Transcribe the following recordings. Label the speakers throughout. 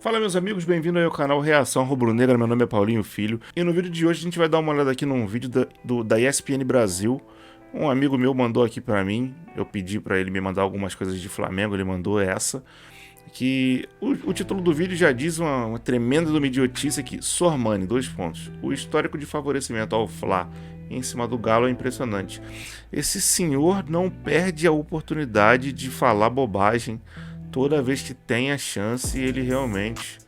Speaker 1: Fala, meus amigos, bem-vindo aí ao canal Reação Rubro-Negra. Meu nome é Paulinho Filho e no vídeo de hoje a gente vai dar uma olhada aqui num vídeo da ESPN Brasil. Um amigo meu mandou aqui pra mim, eu pedi pra ele me mandar algumas coisas de Flamengo, ele mandou essa. Que o título do vídeo já diz uma tremenda idiotice aqui. Sormani, 2 pontos. O histórico de favorecimento ao Fla em cima do Galo é impressionante. Esse senhor não perde a oportunidade de falar bobagem. Toda vez que tem a chance, ele realmente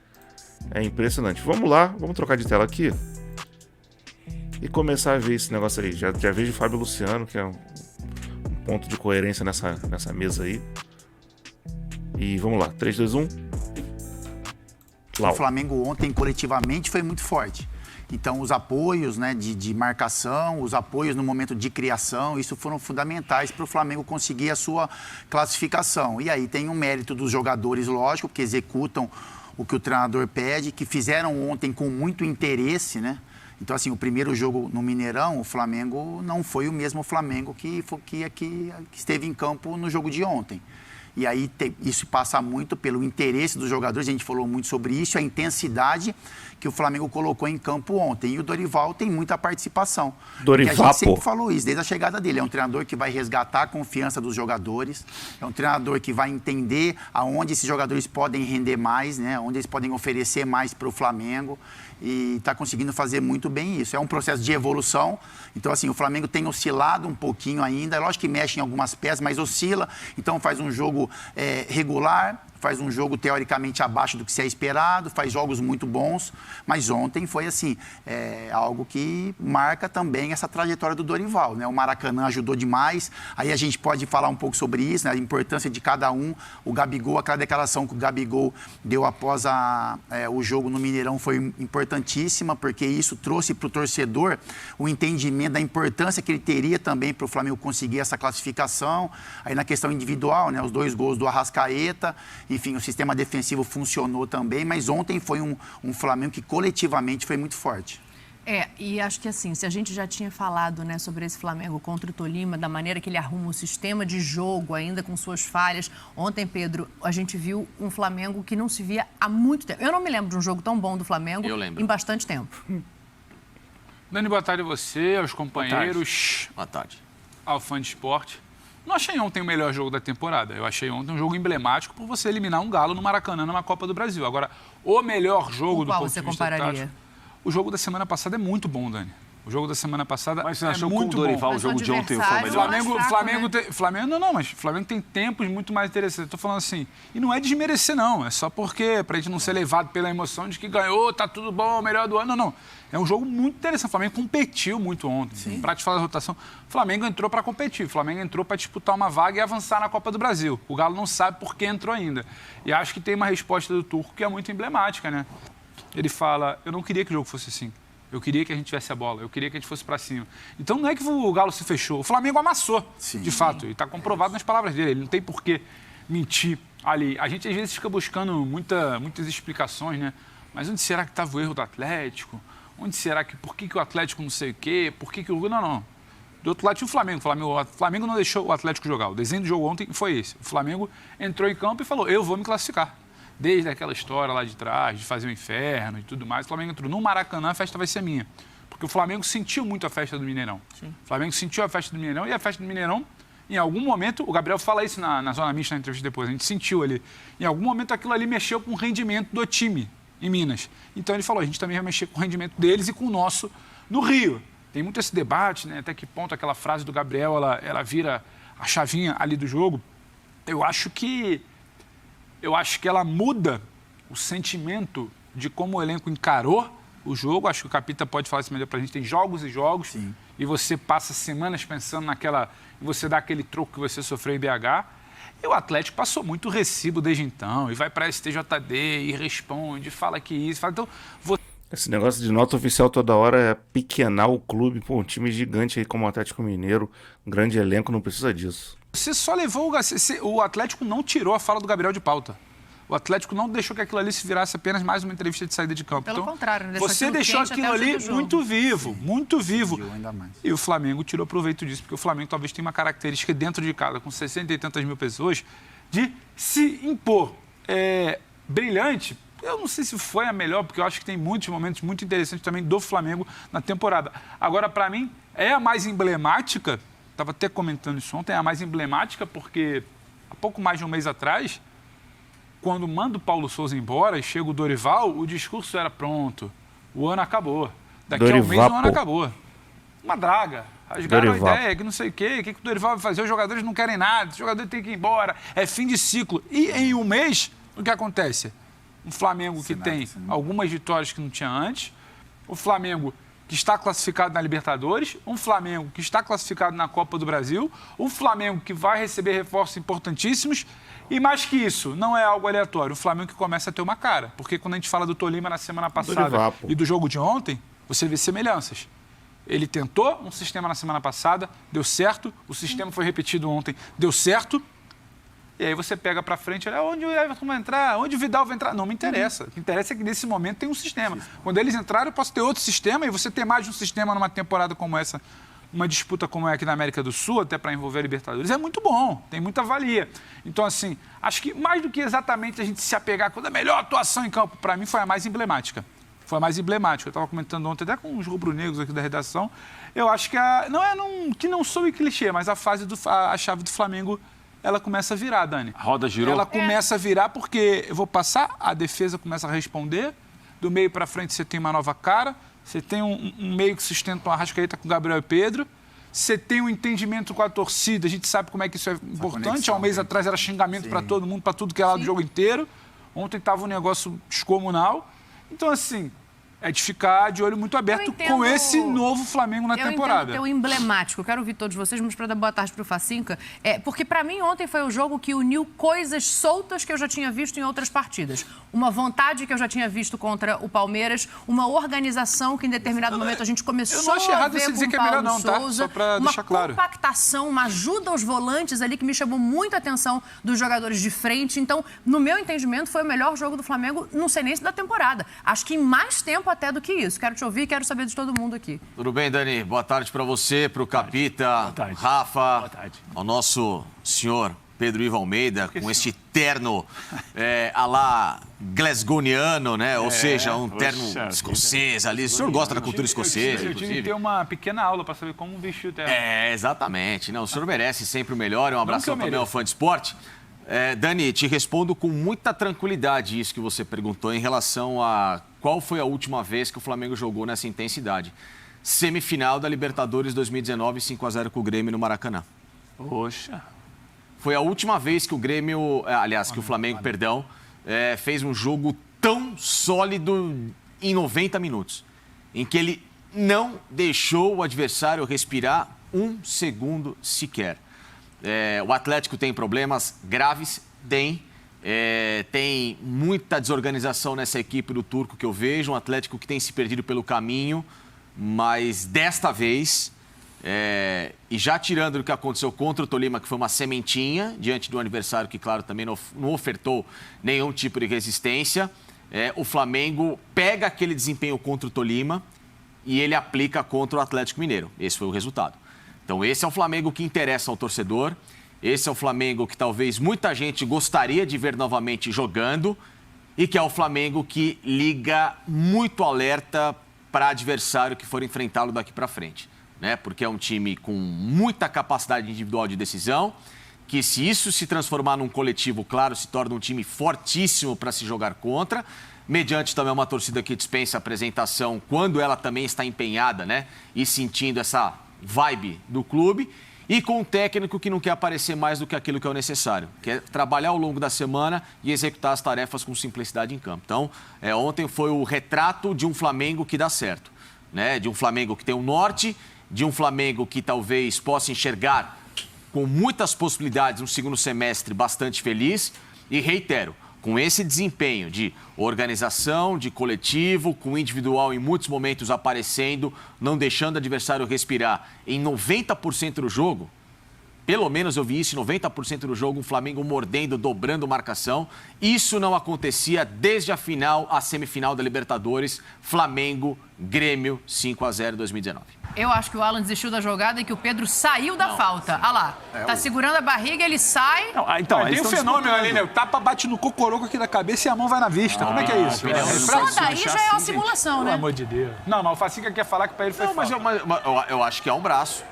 Speaker 1: é impressionante. Vamos lá, vamos trocar de tela aqui e começar a ver esse negócio aí. Já vejo o Fábio Luciano, que é um ponto de coerência nessa mesa aí. E vamos lá, 3, 2, 1.
Speaker 2: O Flamengo ontem coletivamente foi muito forte. Então, os apoios, né, de marcação, os apoios no momento de criação, isso foram fundamentais para o Flamengo conseguir a sua classificação. E aí tem um mérito dos jogadores, lógico, que executam o que o treinador pede, que fizeram ontem com muito interesse, né? Então, assim, o primeiro jogo no Mineirão, o Flamengo não foi o mesmo Flamengo que esteve em campo no jogo de ontem. E aí isso passa muito pelo interesse dos jogadores, a gente falou muito sobre isso, a intensidade que o Flamengo colocou em campo ontem. E o Dorival tem muita participação.
Speaker 1: Dorival,
Speaker 2: e a gente sempre falou isso, desde a chegada dele. É um treinador que vai resgatar a confiança dos jogadores, é um treinador que vai entender aonde esses jogadores podem render mais, né? Onde eles podem oferecer mais para o Flamengo. E está conseguindo fazer muito bem isso. É um processo de evolução. Então, assim, o Flamengo tem oscilado um pouquinho ainda. Lógico que mexe em algumas peças, mas oscila. Então, faz um jogo regular, faz um jogo teoricamente abaixo do que se é esperado, faz jogos muito bons, mas ontem foi assim, algo que marca também essa trajetória do Dorival, né? O Maracanã ajudou demais, aí a gente pode falar um pouco sobre isso, né? A importância de cada um, o Gabigol, aquela declaração que o Gabigol deu após o jogo no Mineirão foi importantíssima, porque isso trouxe para o torcedor o entendimento da importância que ele teria também para o Flamengo conseguir essa classificação, aí na questão individual, né? Os 2 gols do Arrascaeta, enfim, o sistema defensivo funcionou também, mas ontem foi um Flamengo que coletivamente foi muito forte.
Speaker 3: E acho que assim, se a gente já tinha falado, né, sobre esse Flamengo contra o Tolima, da maneira que ele arruma o sistema de jogo, ainda com suas falhas. Ontem, Pedro, a gente viu um Flamengo que não se via há muito tempo. Eu não me lembro de um jogo tão bom do Flamengo em bastante tempo.
Speaker 4: Dani, boa tarde a você, aos companheiros.
Speaker 5: Boa tarde.
Speaker 4: Ao fã de esporte. Não achei ontem o melhor jogo da temporada. Eu achei ontem um jogo emblemático por você eliminar um Galo no Maracanã numa Copa do Brasil. Agora, o melhor jogo do ponto de vista tático, o jogo da semana passada é muito bom, Dani. O jogo da semana passada
Speaker 5: mas você achou
Speaker 4: muito
Speaker 5: que o Dorival,
Speaker 4: bom.
Speaker 5: o jogo de ontem foi o melhor?
Speaker 4: Mas o Flamengo tem tempos muito mais interessantes. Estou falando assim, e não é desmerecer não, é só porque, para a gente não ser levado pela emoção de que ganhou, tá tudo bom, melhor do ano, não. É um jogo muito interessante. O Flamengo competiu muito ontem. Para te falar da rotação, o Flamengo entrou para competir. O Flamengo entrou para disputar uma vaga e avançar na Copa do Brasil. O Galo não sabe por que entrou ainda. E acho que tem uma resposta do Turco que é muito emblemática, né? Ele fala, eu não queria que o jogo fosse assim. Eu queria que a gente tivesse a bola, eu queria que a gente fosse para cima. Então não é que o Galo se fechou, o Flamengo amassou, de fato. E está comprovado nas palavras dele, ele não tem por que mentir ali. A gente às vezes fica buscando muitas explicações, né? Mas onde será que estava o erro do Atlético? Onde será que, por que o Atlético não sei o quê? Por que o... Não. Do outro lado tinha o Flamengo. O Flamengo não deixou o Atlético jogar. O desenho do jogo ontem foi esse. O Flamengo entrou em campo e falou, eu vou me classificar. Desde aquela história lá de trás, de fazer o inferno e tudo mais, o Flamengo entrou no Maracanã, a festa vai ser minha. Porque o Flamengo sentiu muito a festa do Mineirão. Sim. O Flamengo sentiu a festa do Mineirão e a festa do Mineirão, em algum momento, o Gabriel fala isso na Zona Mista, na entrevista depois, a gente sentiu ali. Em algum momento aquilo ali mexeu com o rendimento do time em Minas. Então ele falou, a gente também vai mexer com o rendimento deles e com o nosso no Rio. Tem muito esse debate, né? Até que ponto aquela frase do Gabriel, ela vira a chavinha ali do jogo. Eu acho que ela muda o sentimento de como o elenco encarou o jogo. Acho que o Capita pode falar isso melhor pra gente. Tem jogos e jogos. Sim. E você passa semanas pensando naquela... E você dá aquele troco que você sofreu em BH. E o Atlético passou muito recibo desde então. E vai pra STJD e responde, fala que isso... Fala... Então,
Speaker 1: esse negócio de nota oficial toda hora é pequenar o clube. Pô, um time gigante aí como o Atlético Mineiro, um grande elenco, não precisa disso.
Speaker 4: Você só levou o Atlético não tirou a fala do Gabriel de pauta. O Atlético não deixou que aquilo ali se virasse apenas mais uma entrevista de saída de campo.
Speaker 3: Pelo contrário, né?
Speaker 4: Você deixou aquilo ali muito vivo, muito vivo.
Speaker 2: Ainda mais.
Speaker 4: E o Flamengo tirou proveito disso, porque o Flamengo talvez tenha uma característica dentro de casa, com 60 e tantas mil pessoas, de se impor. Brilhante, Eu não sei se foi a melhor, porque eu acho que tem muitos momentos muito interessantes também do Flamengo na temporada. Agora, para mim, é a mais emblemática, estava até comentando isso ontem, é a mais emblemática porque há pouco mais de um mês atrás, quando manda o Paulo Souza embora e chega o Dorival, o discurso era pronto, o ano acabou. Daqui a um mês o ano acabou. Uma draga. Rasgaram a ideia, que não sei o que o Dorival vai fazer, os jogadores não querem nada, os jogadores têm que ir embora, é fim de ciclo. E em um mês, o que acontece? Um Flamengo que tem algumas vitórias que não tinha antes, o Flamengo que está classificado na Libertadores, um Flamengo que está classificado na Copa do Brasil, um Flamengo que vai receber reforços importantíssimos e, mais que isso, não é algo aleatório, o Flamengo que começa a ter uma cara. Porque quando a gente fala do Tolima na semana passada e do jogo de ontem, você vê semelhanças. Ele tentou um sistema na semana passada, deu certo, o sistema foi repetido ontem, deu certo. E aí você pega pra frente, olha, onde o Everton vai entrar, onde o Vidal vai entrar. Não me interessa. O que interessa é que nesse momento tem um sistema. Quando eles entrarem, eu posso ter outro sistema e você ter mais de um sistema numa temporada como essa, uma disputa como é aqui na América do Sul, até para envolver a Libertadores, é muito bom, tem muita valia. Então, assim, acho que mais do que exatamente a gente se apegar com a melhor atuação em campo, para mim foi a mais emblemática. Foi a mais emblemática. Eu estava comentando ontem até com os rubro-negros aqui da redação. Eu acho que que não soube clichê, mas a chave do Flamengo, ela começa a virar, Dani.
Speaker 5: A roda girou?
Speaker 4: Ela começa a virar porque, eu vou passar, a defesa começa a responder, do meio para frente você tem uma nova cara, você tem um meio que sustenta uma Arrascaeta com Gabriel e Pedro, você tem um entendimento com a torcida, a gente sabe como é que isso é importante. Há um mês atrás era xingamento para todo mundo, para tudo que é lá do jogo inteiro. Ontem estava um negócio descomunal. Então, assim, é de ficar de olho muito aberto com esse novo Flamengo na temporada.
Speaker 3: Eu entendo o emblemático. Eu quero ouvir todos vocês, mas para dar boa tarde para o Facinca. Porque para mim ontem foi o jogo que uniu coisas soltas que eu já tinha visto em outras partidas. Uma vontade que eu já tinha visto contra o Palmeiras, uma organização que em determinado momento a gente começou a ver. Eu não acho errado você dizer que é melhor não, tá? Só para deixar claro. Uma compactação, uma ajuda aos volantes ali que me chamou muito a atenção dos jogadores de frente. Então, no meu entendimento, foi o melhor jogo do Flamengo, não sei nem se da temporada. Acho que em mais tempo até do que isso. Quero te ouvir e quero saber de todo mundo aqui.
Speaker 5: Tudo bem, Dani? Boa tarde para você, para o Capita, Rafa, ao nosso senhor Pedro Ivo Almeida, com este terno à la glasgoniano, né? Ou seja, um terno escocês ali. O senhor gosta da cultura escocesa,
Speaker 4: eu tive que ter uma pequena aula para saber como vestir o terno.
Speaker 5: Exatamente. Não, o senhor merece sempre o melhor. É um abração também ao fã de esporte. Dani, te respondo com muita tranquilidade isso que você perguntou em relação a qual foi a última vez que o Flamengo jogou nessa intensidade. Semifinal da Libertadores 2019, 5-0 com o Grêmio no Maracanã.
Speaker 4: Poxa.
Speaker 5: Foi a última vez que o Grêmio, que o Flamengo, fez um jogo tão sólido em 90 minutos, em que ele não deixou o adversário respirar um segundo sequer. O Atlético tem problemas graves? Tem. Tem muita desorganização nessa equipe do Turco que eu vejo. Um Atlético que tem se perdido pelo caminho, mas desta vez, e já tirando o que aconteceu contra o Tolima, que foi uma sementinha, diante do adversário que, claro, também não ofertou nenhum tipo de resistência, o Flamengo pega aquele desempenho contra o Tolima e ele aplica contra o Atlético Mineiro. Esse foi o resultado. Então, esse é o Flamengo que interessa ao torcedor. Esse é o Flamengo que talvez muita gente gostaria de ver novamente jogando e que é o Flamengo que liga muito alerta para adversário que for enfrentá-lo daqui para frente, né? Porque é um time com muita capacidade individual de decisão, que se isso se transformar num coletivo, claro, se torna um time fortíssimo para se jogar contra, mediante também uma torcida que dispensa a apresentação quando ela também está empenhada, né? E sentindo essa vibe do clube, e com um técnico que não quer aparecer mais do que aquilo que é o necessário, que é trabalhar ao longo da semana e executar as tarefas com simplicidade em campo. Então, ontem foi o retrato de um Flamengo que dá certo, né? De um Flamengo que tem um norte, de um Flamengo que talvez possa enxergar com muitas possibilidades um segundo semestre bastante feliz, e reitero, com esse desempenho de organização, de coletivo, com o individual em muitos momentos aparecendo, não deixando o adversário respirar em 90% do jogo, pelo menos eu vi isso em 90% do jogo, um Flamengo mordendo, dobrando marcação. Isso não acontecia desde a semifinal da Libertadores, Flamengo, Grêmio, 5-0 2019.
Speaker 3: Eu acho que o Alan desistiu da jogada e que o Pedro saiu da falta. Olha lá. Tá segurando a barriga, ele sai.
Speaker 4: Não, então, tem um fenômeno ali, né? O tapa bate no cocoroco aqui da cabeça e a mão vai na vista. Como é que é isso?
Speaker 3: Só daí já é uma simulação, né?
Speaker 4: Pelo amor de Deus. Não, o Facica quer falar que pra ele foi falta.
Speaker 5: Mas eu acho que há um braço.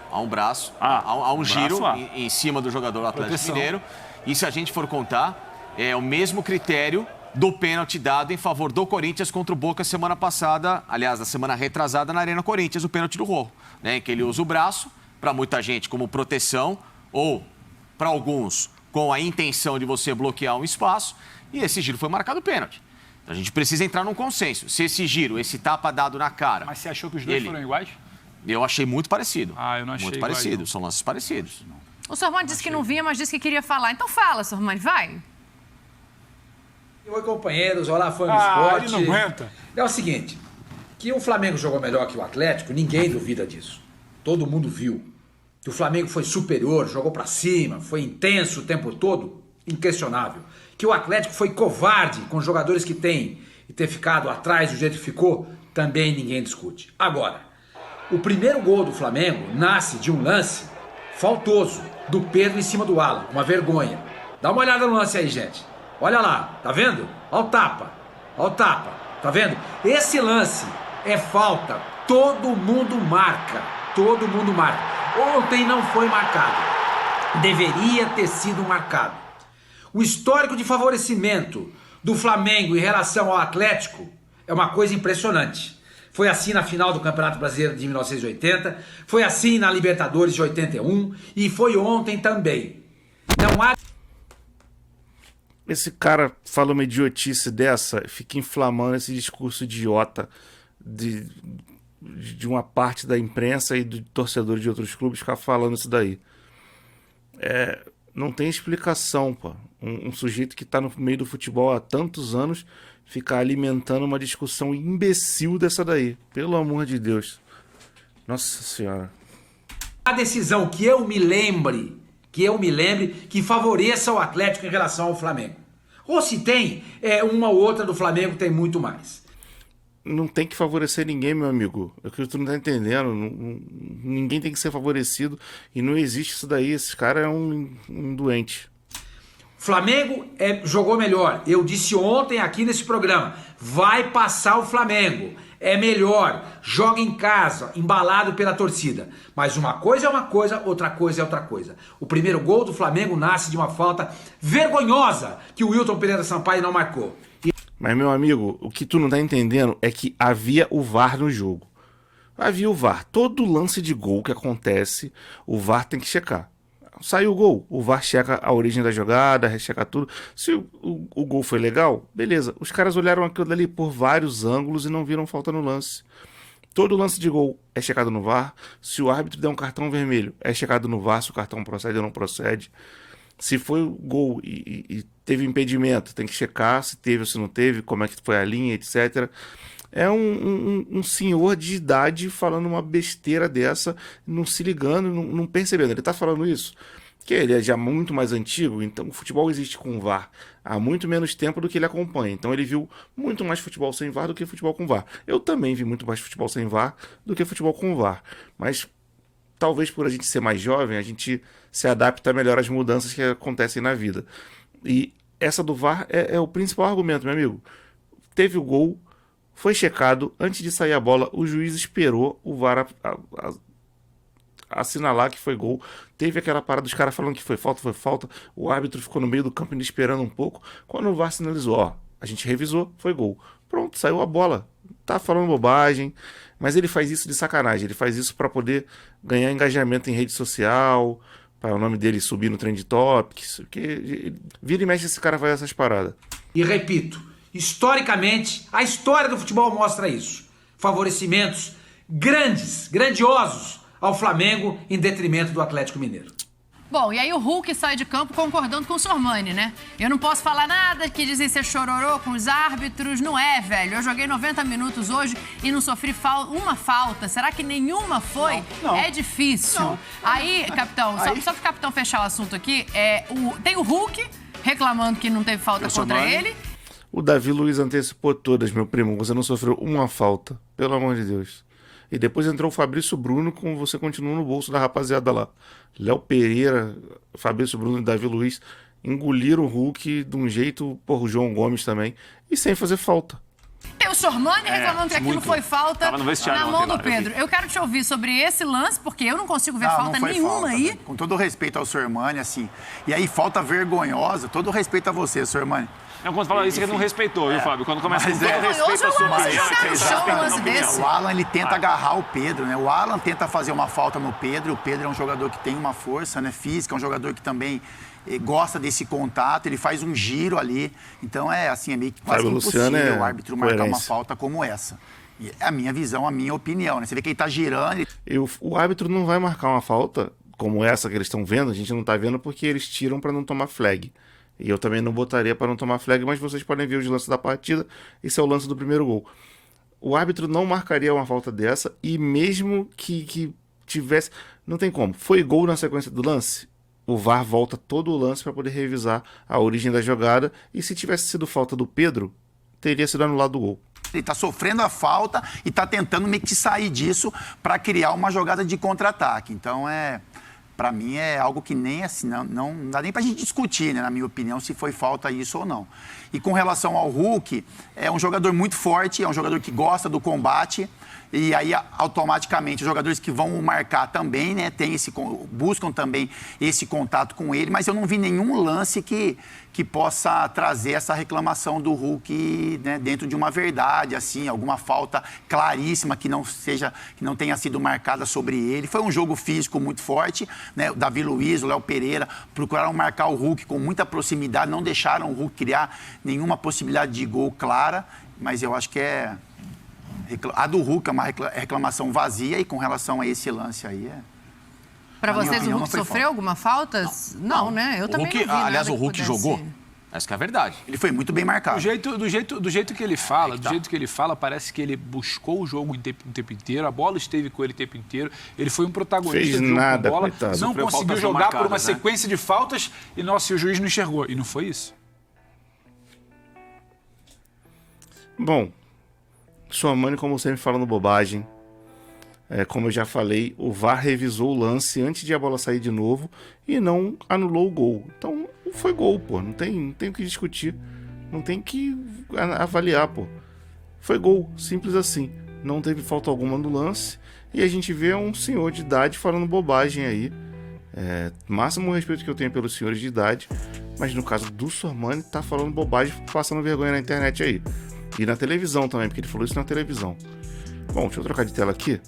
Speaker 5: Há um giro em cima do jogador do Atlético Mineiro. E se a gente for contar, é o mesmo critério do pênalti dado em favor do Corinthians contra o Boca semana passada, aliás, na semana retrasada na Arena Corinthians, o pênalti do Rojo, né? Que ele usa o braço, para muita gente como proteção, ou para alguns com a intenção de você bloquear um espaço, e esse giro foi marcado pênalti. Então a gente precisa entrar num consenso. Se esse giro, esse tapa dado na cara...
Speaker 4: Mas você achou que os dois foram iguais?
Speaker 5: Eu achei muito parecido.
Speaker 4: Eu não achei
Speaker 5: muito
Speaker 4: iguais,
Speaker 5: parecido,
Speaker 4: não.
Speaker 5: são lances parecidos.
Speaker 3: O Sormani disse que não vinha, mas disse que queria falar. Então fala, Sormani, vai.
Speaker 6: Oi, companheiros. Olá, fã do esporte.
Speaker 4: Ele não aguenta.
Speaker 6: É o seguinte, que o Flamengo jogou melhor que o Atlético, ninguém duvida disso. Todo mundo viu. Que o Flamengo foi superior, jogou pra cima, foi intenso o tempo todo, inquestionável. Que o Atlético foi covarde com os jogadores que tem e ter ficado atrás do jeito que ficou, também ninguém discute. Agora, o primeiro gol do Flamengo nasce de um lance faltoso do Pedro em cima do Alan, uma vergonha. Dá uma olhada no lance aí, gente. Olha lá, tá vendo? Olha o tapa, tá vendo? Esse lance é falta, todo mundo marca. Ontem não foi marcado, deveria ter sido marcado. O histórico de favorecimento do Flamengo em relação ao Atlético é uma coisa impressionante. Foi assim na final do Campeonato Brasileiro de 1980, foi assim na Libertadores de 81 e foi ontem também. Não há...
Speaker 1: Esse cara fala uma idiotice dessa, fica inflamando esse discurso idiota de uma parte da imprensa e de torcedores de outros clubes ficar falando isso daí. Não tem explicação, pô. Um sujeito que está no meio do futebol há tantos anos ficar alimentando uma discussão imbecil dessa daí. Pelo amor de Deus. Nossa Senhora.
Speaker 6: A decisão que eu me lembre que favoreça o Atlético em relação ao Flamengo. Ou se tem, uma ou outra do Flamengo tem muito mais.
Speaker 1: Não tem que favorecer ninguém, meu amigo. É o que tu não tá entendendo. Ninguém tem que ser favorecido. E não existe isso daí. Esse cara é um doente.
Speaker 6: Flamengo jogou melhor. Eu disse ontem aqui nesse programa. Vai passar o Flamengo. É melhor. Joga em casa, embalado pela torcida. Mas uma coisa é uma coisa, outra coisa é outra coisa. O primeiro gol do Flamengo nasce de uma falta vergonhosa que o Wilton Pereira Sampaio não marcou.
Speaker 1: Mas, meu amigo, o que tu não tá entendendo é que havia o VAR no jogo. Havia o VAR. Todo lance de gol que acontece, o VAR tem que checar. Saiu o gol, o VAR checa a origem da jogada, checa tudo. Se o gol foi legal, beleza. Os caras olharam aquilo ali por vários ângulos e não viram falta no lance. Todo lance de gol é checado no VAR. Se o árbitro der um cartão vermelho, é checado no VAR se o cartão procede ou não procede. Se foi o gol e teve impedimento, tem que checar se teve ou se não teve, como é que foi a linha, etc. É um senhor de idade falando uma besteira dessa, não se ligando, não percebendo. Ele tá falando isso, que ele é já muito mais antigo, então o futebol existe com VAR há muito menos tempo do que ele acompanha. Então ele viu muito mais futebol sem VAR do que futebol com VAR. Eu também vi muito mais futebol sem VAR do que futebol com VAR. Mas talvez por a gente ser mais jovem, a gente se adapta melhor às mudanças que acontecem na vida. E essa do VAR é o principal argumento, meu amigo. Teve o gol, foi checado, antes de sair a bola, o juiz esperou o VAR assinalar que foi gol. Teve aquela parada dos caras falando que foi falta, o árbitro ficou no meio do campo ainda esperando um pouco. Quando o VAR sinalizou, a gente revisou, foi gol. Pronto, saiu a bola. Tá falando bobagem, mas ele faz isso de sacanagem, ele faz isso para poder ganhar engajamento em rede social, para o nome dele subir no Trend Topics, porque vira e mexe esse cara faz essas paradas.
Speaker 6: E repito, historicamente, a história do futebol mostra isso. Favorecimentos grandiosos ao Flamengo em detrimento do Atlético Mineiro.
Speaker 3: Bom, e aí o Hulk sai de campo concordando com o Sormani, né? Eu não posso falar nada que dizem ser chororô com os árbitros. Não é, velho. Eu joguei 90 minutos hoje e não sofri uma falta. Será que nenhuma foi?
Speaker 4: Não.
Speaker 3: É difícil.
Speaker 4: Não.
Speaker 3: Aí, capitão, só para o capitão fechar o assunto aqui, tem o Hulk reclamando que não teve falta contra ele.
Speaker 1: O Davi Luiz antecipou todas, meu primo. Você não sofreu uma falta. Pelo amor de Deus. E depois entrou o Fabrício Bruno, com você continua no bolso da rapaziada lá. Léo Pereira, Fabrício Bruno e Davi Luiz engoliram o Hulk de um jeito, o João Gomes também, e sem fazer falta.
Speaker 3: Tem o Sormani reclamando que aquilo foi falta na mão do Pedro. Eu quero te ouvir sobre esse lance, porque eu não consigo ver falta nenhuma aí.
Speaker 2: Né? Com todo o respeito ao Sormani, assim. E aí, falta vergonhosa, todo o respeito a você, Sormani.
Speaker 7: Quando fala isso, ele não respeitou, viu, Fábio? Quando começa com todo
Speaker 3: respeito ao Sormani.
Speaker 2: O Alan, ele tenta agarrar o Pedro, né? O Alan tenta fazer uma falta no Pedro. O Pedro é um jogador que tem uma força, né, física, é um jogador que também gosta desse contato, ele faz um giro ali. Então, é meio que quase impossível o árbitro marcar uma falta como essa. E é a minha visão, a minha opinião, né? Você vê que ele tá girando.
Speaker 1: O árbitro não vai marcar uma falta como essa que eles estão vendo, a gente não tá vendo porque eles tiram para não tomar flag. E eu também não botaria para não tomar flag, mas vocês podem ver os lances da partida. Esse é o lance do primeiro gol. O árbitro não marcaria uma falta dessa, e mesmo que tivesse... Não tem como. Foi gol na sequência do lance? O VAR volta todo o lance para poder revisar a origem da jogada. E se tivesse sido falta do Pedro, teria sido anulado o gol.
Speaker 2: Ele está sofrendo a falta e está tentando meio que sair disso para criar uma jogada de contra-ataque. Então, para mim, é algo que nem assim, não dá nem para a gente discutir, né, na minha opinião, se foi falta isso ou não. E com relação ao Hulk, é um jogador muito forte, é um jogador que gosta do combate. E aí, automaticamente, os jogadores que vão marcar também, né, buscam também esse contato com ele, mas eu não vi nenhum lance que possa trazer essa reclamação do Hulk, né, dentro de uma verdade, assim, alguma falta claríssima que não tenha sido marcada sobre ele. Foi um jogo físico muito forte, né, o Davi Luiz, o Léo Pereira procuraram marcar o Hulk com muita proximidade, não deixaram o Hulk criar nenhuma possibilidade de gol clara, mas eu acho que a do Hulk é uma reclamação vazia, e com relação a esse lance aí
Speaker 3: Para vocês, o Hulk sofreu alguma falta? Não, né? Eu também não vi
Speaker 5: aliás,
Speaker 3: nada
Speaker 5: o Hulk jogou. Essa que é a verdade.
Speaker 2: Ele foi muito bem marcado.
Speaker 4: Do jeito que ele fala, parece que ele buscou o jogo o tempo inteiro, a bola esteve com ele o tempo inteiro, ele foi um protagonista do jogo com a bola,
Speaker 1: coitado.
Speaker 4: não conseguiu jogar por uma sequência de faltas e o juiz não enxergou. E não foi isso.
Speaker 1: Bom, Sormani, como sempre, falando bobagem. Como eu já falei, o VAR revisou o lance antes de a bola sair de novo e não anulou o gol. Então, foi gol, pô. Não tem o que discutir. Não tem que avaliar, pô. Foi gol, simples assim. Não teve falta alguma no lance. E a gente vê um senhor de idade falando bobagem aí. Máximo respeito que eu tenho pelos senhores de idade. Mas no caso do Sormani, tá falando bobagem, passando vergonha na internet aí. E na televisão também, porque ele falou isso na televisão. Bom, deixa eu trocar de tela aqui.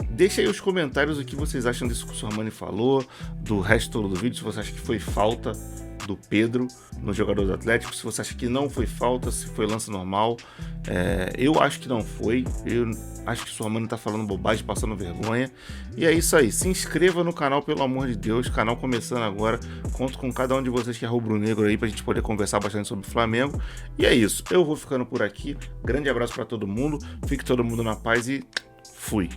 Speaker 1: Deixa aí os comentários o que vocês acham disso que o Sormani falou, do resto do vídeo, se você acha que foi falta do Pedro no jogador do Atlético, se você acha que não foi falta, se foi lance normal. Eu acho que não foi, eu acho que o Sormani tá falando bobagem, passando vergonha. E é isso aí, se inscreva no canal, pelo amor de Deus, canal começando agora, conto com cada um de vocês que é rubro-negro aí pra gente poder conversar bastante sobre o Flamengo. E é isso, eu vou ficando por aqui, grande abraço pra todo mundo, fique todo mundo na paz e fui.